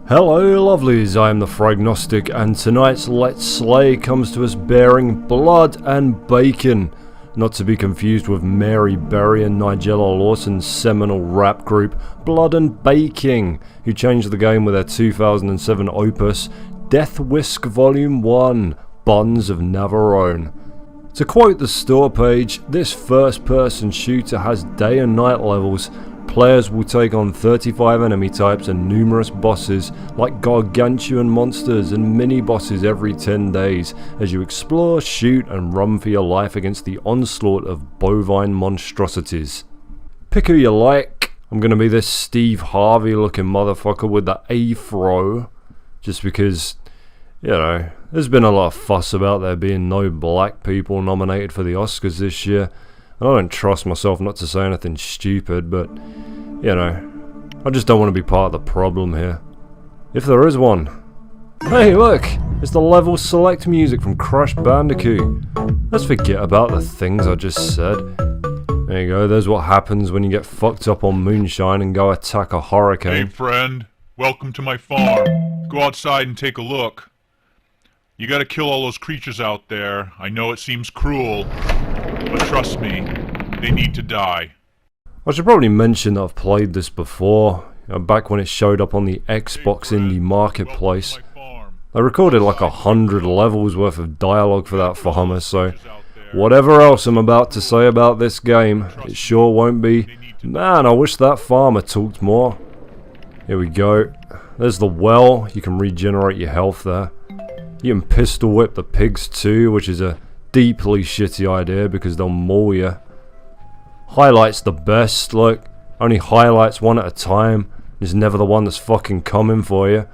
Hello lovelies, I am the Fragnostic, and tonight's Let's Slay comes to us bearing blood and bacon. Not to be confused with Mary Berry and Nigella Lawson's seminal rap group Blood and Baking, who changed the game with their 2007 opus Death Whisk Volume 1, Bonds of Navarone. To quote the store page, this first-person shooter has day and night levels. Players will take on 35 enemy types and numerous bosses like gargantuan monsters and mini-bosses every 10 days as you explore, shoot and run for your life against the onslaught of bovine monstrosities. Pick who you like. I'm gonna be this Steve Harvey looking motherfucker with the afro, just because, you know, there's been a lot of fuss about there being no black people nominated for the Oscars this year. And I don't trust myself not to say anything stupid, but, you know, I just don't want to be part of the problem here. If there is one. Hey look! It's the level select music from Crash Bandicoot. Let's forget about the things I just said. There you go, there's what happens when you get fucked up on moonshine and go attack a hurricane. Hey friend, welcome to my farm. Go outside and take a look. You gotta kill all those creatures out there. I know it seems cruel, but trust me, they need to die. I should probably mention that I've played this before, back when it showed up on the Xbox Indie Marketplace. I recorded like 100 levels worth of dialogue for that farmer, so whatever else I'm about to say about this game, it sure won't be, man, I wish that farmer talked more. Here we go. There's the well, you can regenerate your health there. You can pistol whip the pigs too, which is a deeply shitty idea because they'll maul you. Highlights the best, look, only highlights one at a time. There's never the one that's fucking coming for you.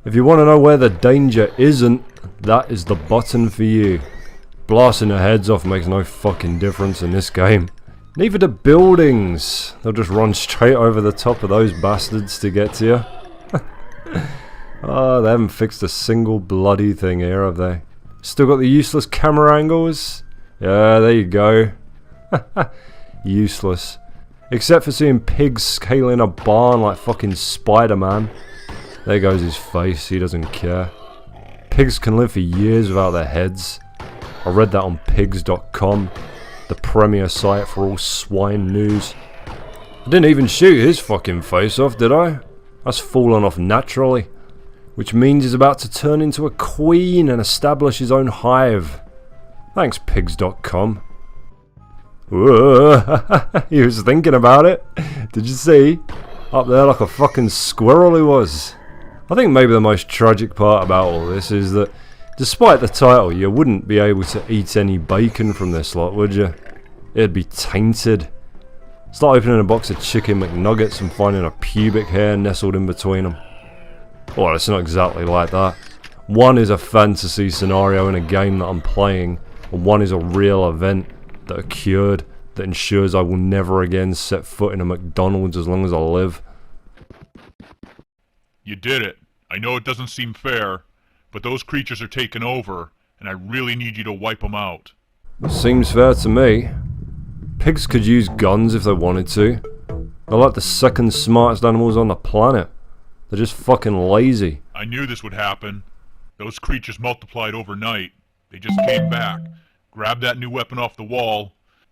If you want to know where the danger isn't, that is the button for you. Blasting their heads off makes no fucking difference in this game. Neither do buildings. They'll just run straight over the top of those bastards to get to you. Oh, they haven't fixed a single bloody thing here, have they? Still got the useless camera angles? Yeah, there you go. Useless. Except for seeing pigs scaling a barn like fucking Spider-Man. There goes his face, he doesn't care. Pigs can live for years without their heads. I read that on pigs.com, the premier site for all swine news. I didn't even shoot his fucking face off, did I? That's fallen off naturally. Which means he's about to turn into a queen and establish his own hive. Thanks, pigs.com. He was thinking about it. Did you see? Up there like a fucking squirrel he was. I think maybe the most tragic part about all this is that despite the title, you wouldn't be able to eat any bacon from this lot, would you? It'd be tainted. It's like opening a box of chicken McNuggets and finding a pubic hair nestled in between them. Well, it's not exactly like that. One is a fantasy scenario in a game that I'm playing, and one is a real event that occurred that ensures I will never again set foot in a McDonald's as long as I live. You did it. I know it doesn't seem fair, but those creatures are taking over, and I really need you to wipe them out. Seems fair to me. Pigs could use guns if they wanted to. They're like the second smartest animals on the planet. They're just fucking lazy. I knew this would happen. Those creatures multiplied overnight. They just came back, grabbed that new weapon off the wall,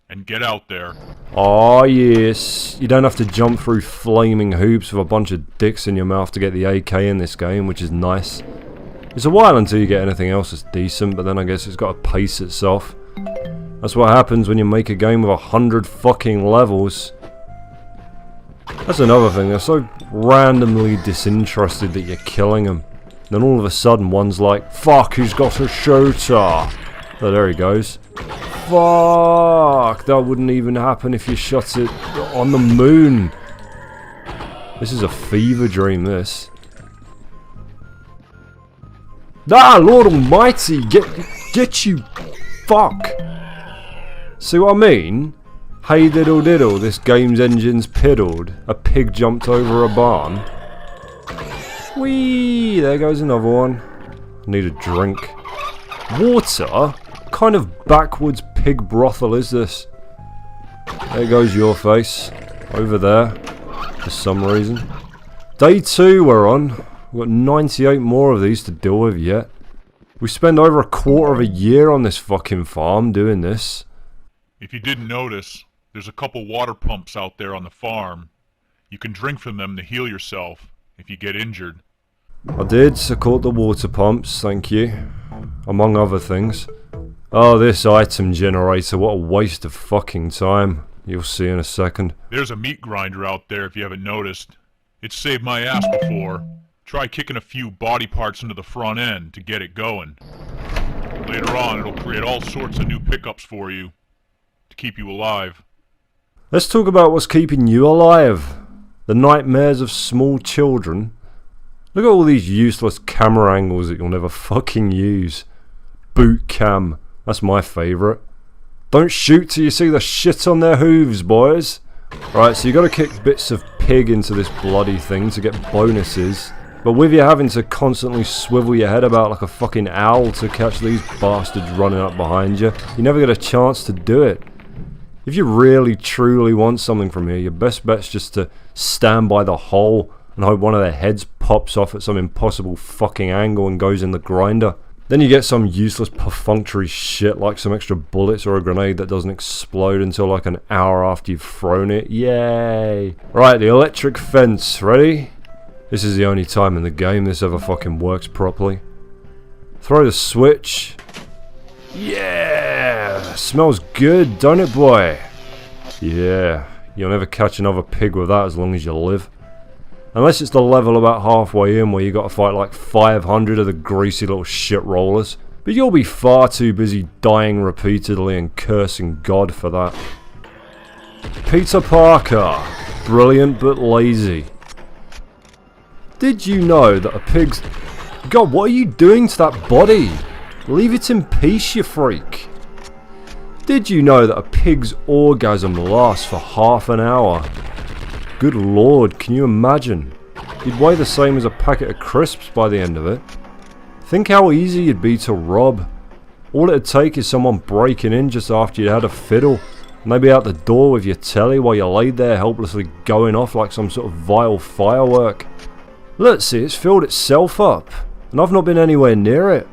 and get out there. Oh yes, you don't have to jump through flaming hoops with a bunch of dicks in your mouth to get the AK in this game, which is nice. It's a while until you get anything else that's decent, but then I guess it's got to pace itself. That's what happens when you make a game with 100 fucking levels. That's another thing, they're so randomly disinterested that you're killing them. Then all of a sudden one's like, fuck, he's got a shooter. Oh, there he goes. Fuck, that wouldn't even happen if you shot it on the moon. This is a fever dream, this. Ah, Lord Almighty, get you, fuck. See what I mean? Hey diddle diddle, this game's engine's piddled. A pig jumped over a barn. Whee! There goes another one. Need a drink. Water? What kind of backwards pig brothel is this? There goes your face. Over there. For some reason. Day 2 we're on. We've got 98 more of these to deal with yet. We spend over a quarter of a year on this fucking farm doing this. If you didn't notice, there's a couple water pumps out there on the farm. You can drink from them to heal yourself if you get injured. I did, so caught the water pumps, thank you. Among other things. Oh, this item generator, what a waste of fucking time. You'll see in a second. There's a meat grinder out there if you haven't noticed. It's saved my ass before. Try kicking a few body parts into the front end to get it going. Later on, it'll create all sorts of new pickups for you to keep you alive. Let's talk about what's keeping you alive. The nightmares of small children. Look at all these useless camera angles that you'll never fucking use. Boot cam. That's my favourite. Don't shoot till you see the shit on their hooves, boys. Right, so you gotta kick bits of pig into this bloody thing to get bonuses. But with you having to constantly swivel your head about like a fucking owl to catch these bastards running up behind you, you never get a chance to do it. If you really truly want something from here, your best bet's just to stand by the hole and hope one of their heads pops off at some impossible fucking angle and goes in the grinder. Then you get some useless perfunctory shit like some extra bullets or a grenade that doesn't explode until like an hour after you've thrown it. Yay! Right, the electric fence. Ready? This is the only time in the game this ever fucking works properly. Throw the switch. Yeah! Smells good, don't it, boy? Yeah. You'll never catch another pig with that as long as you live. Unless it's the level about halfway in where you gotta fight like 500 of the greasy little shit rollers. But you'll be far too busy dying repeatedly and cursing God for that. Peter Parker. Brilliant but lazy. Did you know that a pig's... God, what are you doing to that body? Leave it in peace, you freak. Did you know that a pig's orgasm lasts for half an hour? Good lord, can you imagine? You'd weigh the same as a packet of crisps by the end of it. Think how easy it'd be to rob. All it'd take is someone breaking in just after you'd had a fiddle, and they'd be out the door with your telly while you laid there helplessly going off like some sort of vile firework. Look, see, it's filled itself up, and I've not been anywhere near it.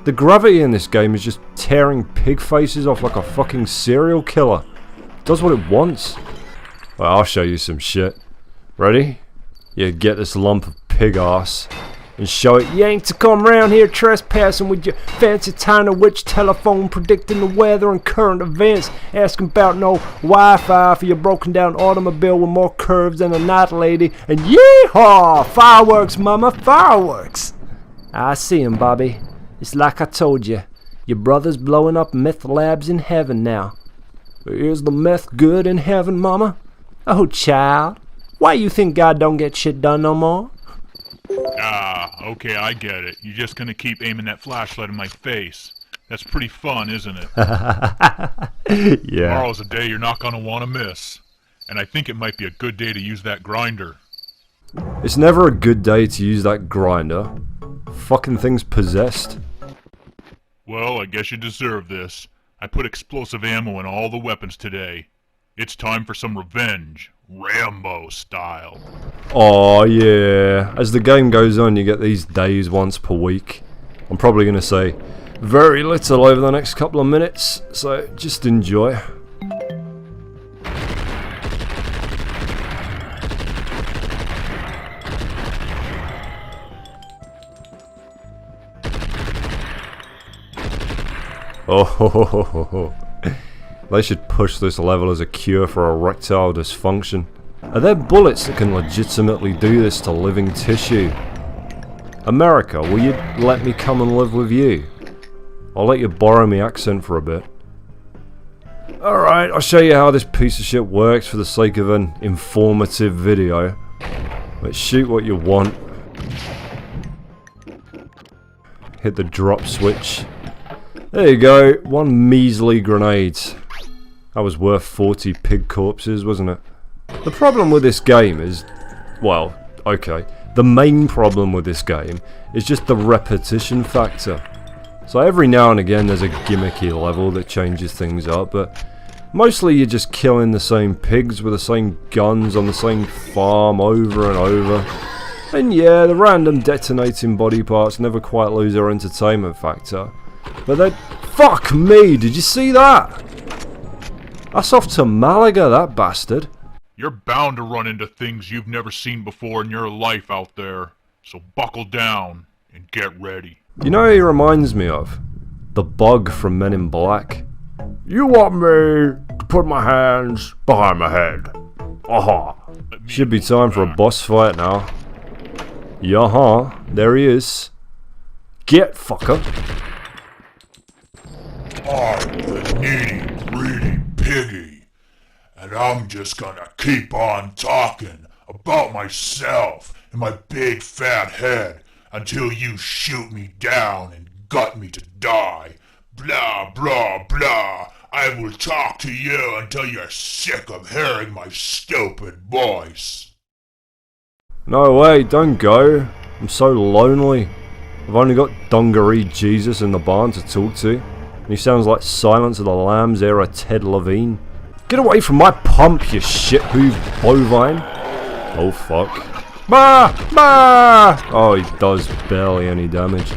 The gravity in this game is just tearing pig faces off like a fucking serial killer. It does what it wants. Well, I'll show you some shit. Ready? You get this lump of pig ass and show it you ain't to come round here trespassing with your fancy tiny witch telephone predicting the weather and current events, asking about no Wi-Fi for your broken down automobile with more curves than a night lady, and yeehaw! Fireworks, mama, fireworks! I see 'em, Bobby. It's like I told you. Your brother's blowing up meth labs in heaven now. Is the meth good in heaven, mama? Oh, child. Why you think God don't get shit done no more? Ah, okay, I get it. You're just gonna keep aiming that flashlight in my face. That's pretty fun, isn't it? Yeah. Tomorrow's a day you're not gonna want to miss. And I think it might be a good day to use that grinder. It's never a good day to use that grinder. Fucking thing's possessed. Well, I guess you deserve this. I put explosive ammo in all the weapons today. It's time for some revenge. Rambo style. Oh yeah. As the game goes on, you get these days once per week. I'm probably going to say very little over the next couple of minutes, so just enjoy. Oh, ho, ho, ho, ho, ho. They should push this level as a cure for erectile dysfunction. Are there bullets that can legitimately do this to living tissue? America, will you let me come and live with you? I'll let you borrow my accent for a bit. Alright, I'll show you how this piece of shit works for the sake of an informative video. Let's shoot what you want. Hit the drop switch. There you go, one measly grenade. That was worth 40 pig corpses, wasn't it? The problem with this game is... well, okay. The main problem with this game is just the repetition factor. So every now and again there's a gimmicky level that changes things up, but mostly you're just killing the same pigs with the same guns on the same farm over and over. And yeah, the random detonating body parts never quite lose their entertainment factor. But they... Fuck me, did you see that? That's off to Malaga, that bastard. You're bound to run into things you've never seen before in your life out there. So buckle down and get ready. You know who he reminds me of? The Bug from Men in Black. You want me to put my hands behind my head? Aha. Should be time for a boss fight now. Yaha, there he is. Get, fucker. I'm the needy, greedy piggy, and I'm just gonna keep on talking about myself and my big fat head until you shoot me down and gut me to die. Blah, blah, blah. I will talk to you until you're sick of hearing my stupid voice. No way, don't go. I'm so lonely. I've only got Dungaree Jesus in the barn to talk to. And he sounds like Silence of the Lambs era Ted Levine. Get away from my pump, you shit-hooved bovine. Oh fuck. Bah! Bah! Oh, he does barely any damage.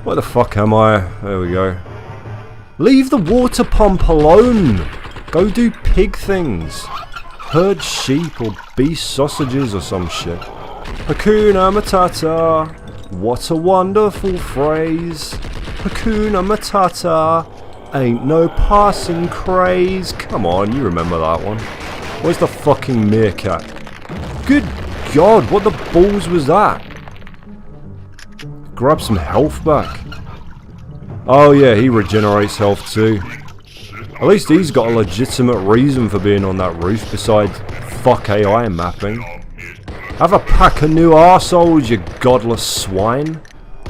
Where the fuck am I? There we go. Leave the water pump alone! Go do pig things. Herd sheep or beast sausages or some shit. Hakuna Matata. What a wonderful phrase. Hakuna Matata. Ain't no passing craze. Come on, you remember that one. Where's the fucking meerkat? Good God, what the balls was that? Grab some health back. Oh yeah, he regenerates health too. At least he's got a legitimate reason for being on that roof besides fuck AI mapping. Have a pack of new arseholes, you godless swine.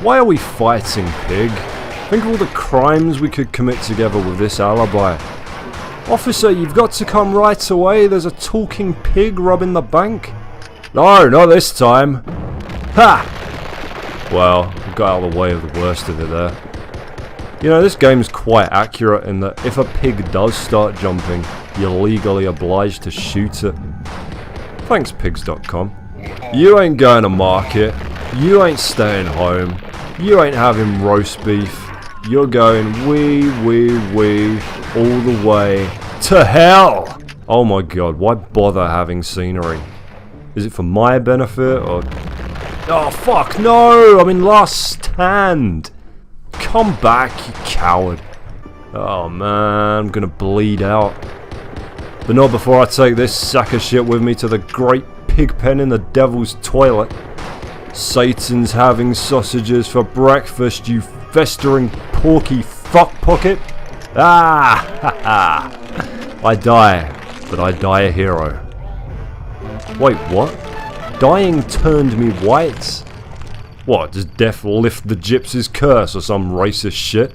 Why are we fighting, pig? Think of all the crimes we could commit together with this alibi. Officer, you've got to come right away. There's a talking pig robbing the bank. No, not this time. Ha! Well, we got out of the way of the worst of it there. You know, this game's quite accurate in that if a pig does start jumping, you're legally obliged to shoot it. Thanks, pigs.com. You ain't going to market. You ain't staying home. You ain't having roast beef. You're going wee all the way to hell! Oh my god, why bother having scenery? Is it for my benefit or... Oh fuck, no! I'm in last stand! Come back, you coward. Oh man, I'm gonna bleed out. But not before I take this sack of shit with me to the great pig pen in the devil's toilet. Satan's having sausages for breakfast, you festering porky fuck pocket. Ah, ha ha. I die, but I die a hero. Wait, what? Dying turned me white? What, does death lift the gypsy's curse or some racist shit?